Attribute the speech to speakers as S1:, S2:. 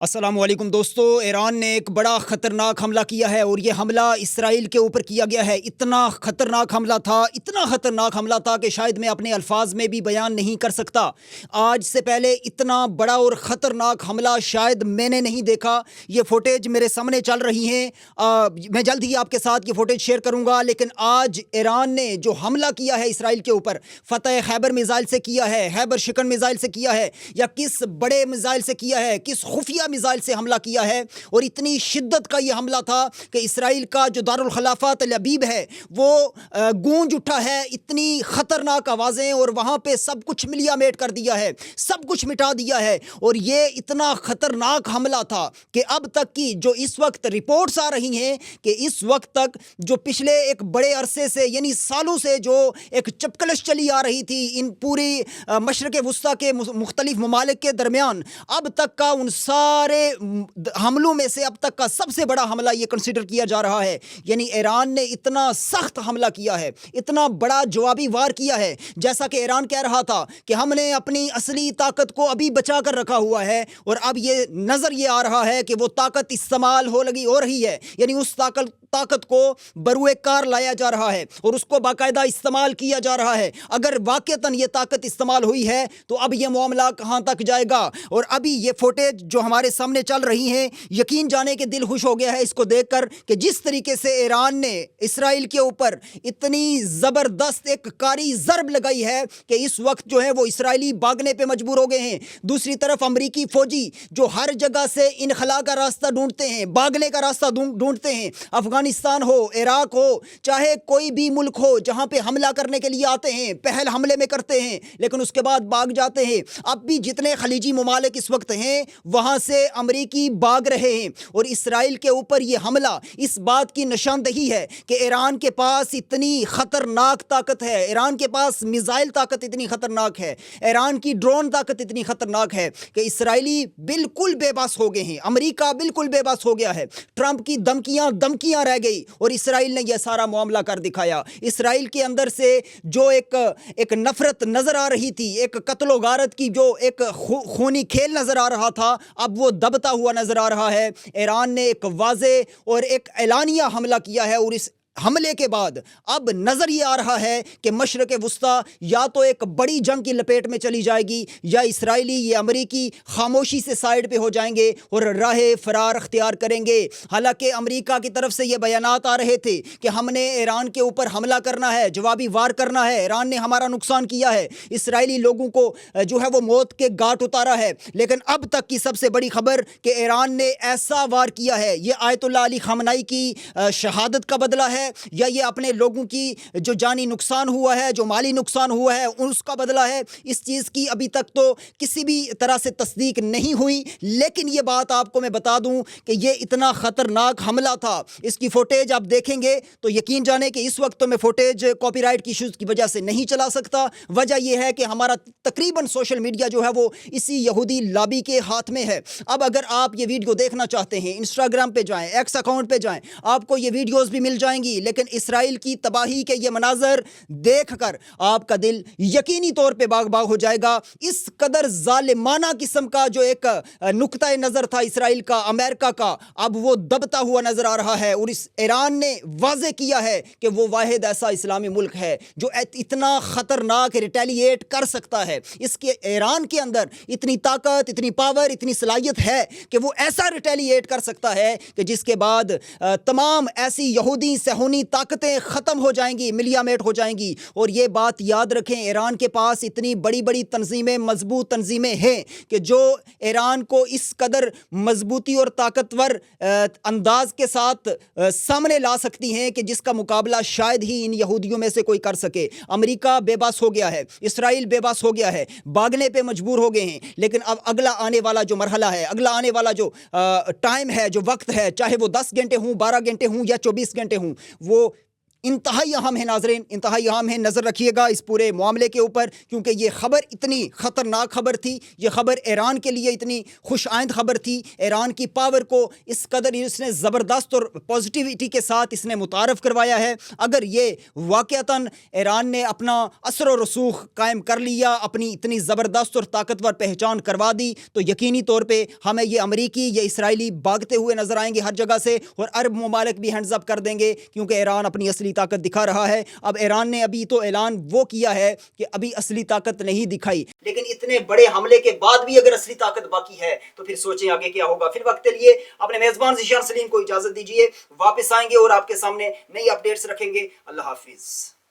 S1: السلام علیکم دوستو، ایران نے ایک بڑا خطرناک حملہ کیا ہے اور یہ حملہ اسرائیل کے اوپر کیا گیا ہے۔ اتنا خطرناک حملہ تھا کہ شاید میں اپنے الفاظ میں بھی بیان نہیں کر سکتا۔ آج سے پہلے اتنا بڑا اور خطرناک حملہ شاید میں نے نہیں دیکھا۔ یہ فوٹیج میرے سامنے چل رہی ہیں، میں جلد ہی آپ کے ساتھ یہ فوٹیج شیئر کروں گا۔ لیکن آج ایران نے جو حملہ کیا ہے اسرائیل کے اوپر، فتح خیبر میزائل سے کیا ہے، خیبر شکن میزائل سے کیا ہے، یا کس بڑے میزائل سے کیا ہے، کس خفیہ میزائل سے حملہ کیا ہے، اور اتنی شدت کا یہ حملہ تھا کہ اسرائیل کا جو دارالخلافہ تل ابیب ہے وہ گونج اٹھا ہے۔ اتنی خطرناک آوازیں، اور وہاں پہ سب کچھ ملیا میٹ کر دیا ہے، سب کچھ مٹا دیا ہے۔ اور یہ اتنا خطرناک حملہ تھا کہ اب تک کی جو اس وقت رپورٹس آ رہی ہیں کہ اس وقت تک جو پچھلے ایک بڑے عرصے سے یعنی سالوں سے جو ایک چپکلش چلی آ رہی تھی ان پوری مشرق وسطیٰ کے مختلف ممالک کے درمیان، اب تک کا ان سارے حملوں میں سے اب تک کا سب سے بڑا حملہ یہ کنسیڈر کیا جا رہا ہے۔ یعنی ایران نے اتنا سخت حملہ کیا ہے، اتنا بڑا جوابی وار کیا ہے، جیسا کہ ایران کہہ رہا تھا کہ ہم نے اپنی اصلی طاقت کو ابھی بچا کر رکھا ہوا ہے، اور اب یہ نظر یہ آ رہا ہے کہ وہ طاقت استعمال ہو رہی ہے۔ یعنی اس طاقت کو بروئے کار لایا جا رہا ہے اور اس کو باقاعدہ استعمال کیا جا رہا ہے۔ اگر واقعتاً یہ طاقت استعمال ہوئی ہے تو اب یہ معاملہ کہاں تک جائے گا؟ اور ابھی یہ فوٹیج جو ہمارے سامنے چل رہی ہیں، یقین جانے کے دل خوش ہو گیا ہے اس کو دیکھ کر کہ جس طریقے سے ایران نے اسرائیل کے اوپر اتنی زبردست ایک کاری ضرب لگائی ہے کہ اس وقت جو ہے وہ اسرائیلی بھاگنے پہ مجبور ہو گئے ہیں۔ دوسری طرف امریکی فوجی جو ہر جگہ سے انخلا کا راستہ ڈھونڈتے ہیں، بھاگنے کا راستہ ڈھونڈتے ہیں، افغانستان ہو، عراق ہو، چاہے کوئی بھی ملک ہو جہاں پہ حملہ کرنے کے لیے آتے ہیں، پہل حملے میں کرتے ہیں لیکن اس کے بعد بھاگ جاتے ہیں۔ اب بھی جتنے خلیجی ممالک اس وقت ہیں وہاں سے امریکی بھاگ رہے ہیں، اور اسرائیل کے اوپر یہ حملہ اس بات کی نشاندہی ہے کہ ایران کے پاس اتنی خطرناک طاقت ہے، ایران کے پاس میزائل طاقت اتنی خطرناک ہے، ایران کی ڈرون طاقت اتنی خطرناک ہے کہ اسرائیلی بالکل بے بس ہو گئے ہیں، امریکہ بالکل بے بس ہو گیا ہے۔ ٹرمپ کی دھمکیاں رہ گئی اور اسرائیل نے یہ سارا معاملہ کر دکھایا۔ اسرائیل کے اندر سے جو ایک نفرت نظر آ رہی تھی، ایک قتل و غارت کی جو ایک خونی کھیل نظر آ رہا تھا، اب وہ دبتا ہوا نظر آ رہا ہے۔ ایران نے ایک واضح اور ایک اعلانیہ حملہ کیا ہے، اور اس حملے کے بعد اب نظر یہ آ رہا ہے کہ مشرق وسطیٰ یا تو ایک بڑی جنگ کی لپیٹ میں چلی جائے گی، یا اسرائیلی یہ امریکی خاموشی سے سائیڈ پہ ہو جائیں گے اور راہ فرار اختیار کریں گے۔ حالانکہ امریکہ کی طرف سے یہ بیانات آ رہے تھے کہ ہم نے ایران کے اوپر حملہ کرنا ہے، جوابی وار کرنا ہے، ایران نے ہمارا نقصان کیا ہے، اسرائیلی لوگوں کو جو ہے وہ موت کے گھاٹ اتارا ہے۔ لیکن اب تک کی سب سے بڑی خبر کہ ایران نے ایسا وار کیا ہے، یہ آیت اللہ علی خامنائی کی شہادت کا بدلہ ہے، یا یہ اپنے لوگوں کی جو جانی نقصان ہوا ہے، جو مالی نقصان ہوا ہے اس کا بدلہ ہے؟ اس چیز کی ابھی تک تو کسی بھی طرح سے تصدیق نہیں ہوئی، لیکن یہ بات آپ کو میں بتا دوں کہ یہ اتنا خطرناک حملہ تھا۔ اس کی فوٹیج آپ دیکھیں گے تو یقین جانے کہ اس وقت تو میں فوٹیج کاپی رائٹ کی ایشوز کی وجہ سے نہیں چلا سکتا۔ وجہ یہ ہے کہ ہمارا تقریباً سوشل میڈیا جو ہے وہ اسی یہودی لابی کے ہاتھ میں ہے۔ اب اگر آپ یہ ویڈیو دیکھنا چاہتے ہیں، انسٹاگرام پہ جائیں، ایکس اکاؤنٹ پہ جائیں، آپ کو یہ ویڈیوز بھی مل جائیں گی، لیکن اسرائیل کی تباہی کے یہ مناظر دیکھ کر آپ کا دل یقینی طور پہ باغ باغ ہو جائے گا۔ اس قدر ظالمانہ قسم کا جو ایک نقطۂ نظر تھا اسرائیل کا، امریکہ کا، اب وہ دبتا ہوا نظر آ رہا ہے، اور اس ایران نے واضح کیا ہے کہ وہ واحد ایسا اسلامی ملک ہے جو اتنا خطرناک ریٹیلیٹ کر سکتا ہے۔ اس کے ایران کے اندر اتنی طاقت، اتنی پاور، اتنی صلاحیت ہے کہ وہ ایسا ریٹیلیٹ کر سکتا ہے کہ جس کے بعد تمام ایسی یہودی صہیونی طاقتیں ختم ہو جائیں گی، ملیا میٹ ہو جائیں گی۔ اور یہ بات یاد رکھیں، ایران کے پاس اتنی بڑی بڑی تنظیمیں، مضبوط تنظیمیں ہیں کہ جو ایران کو اس قدر مضبوطی اور طاقتور انداز کے ساتھ سامنے لا سکتی ہیں کہ جس کا مقابلہ شاید ہی ان یہودیوں میں سے کوئی کر سکے۔ امریکہ بے بس ہو گیا ہے، اسرائیل بے بس ہو گیا ہے، بھاگنے پہ مجبور ہو گئے ہیں، لیکن اب اگلا آنے والا جو مرحلہ ہے، اگلا آنے والا جو ٹائم ہے، جو وقت ہے، چاہے وہ 10 گھنٹے ہوں، 12 گھنٹے ہوں یا 24 گھنٹے ہوں، وہ انتہائی اہم ہے ناظرین، انتہائی اہم ہے، نظر رکھیے گا اس پورے معاملے کے اوپر، کیونکہ یہ خبر اتنی خطرناک خبر تھی، یہ خبر ایران کے لیے اتنی خوش آئند خبر تھی، ایران کی پاور کو اس قدر اس نے زبردست اور پازیٹیوٹی کے ساتھ اس نے متعارف کروایا ہے۔ اگر یہ واقعتاً ایران نے اپنا اثر و رسوخ قائم کر لیا، اپنی اتنی زبردست اور طاقتور پہچان کروا دی، تو یقینی طور پہ ہمیں یہ امریکی یا اسرائیلی بھاگتے ہوئے نظر آئیں گے ہر جگہ سے، اور عرب ممالک بھی ہینڈز اپ کر دیں گے، کیونکہ ایران اپنی اصلی طاقت دکھا رہا ہے۔ اب ایران نے ابھی تو اعلان وہ کیا ہے کہ ابھی اصلی طاقت نہیں دکھائی، لیکن اتنے بڑے حملے کے بعد بھی اگر اصلی طاقت باقی ہے تو پھر سوچیں آگے کیا ہوگا۔ پھر وقت کے لیے اپنے میزبان ذیشان سلیم کو اجازت دیجیے، واپس آئیں گے اور آپ کے سامنے نئی اپڈیٹس رکھیں گے۔ اللہ حافظ۔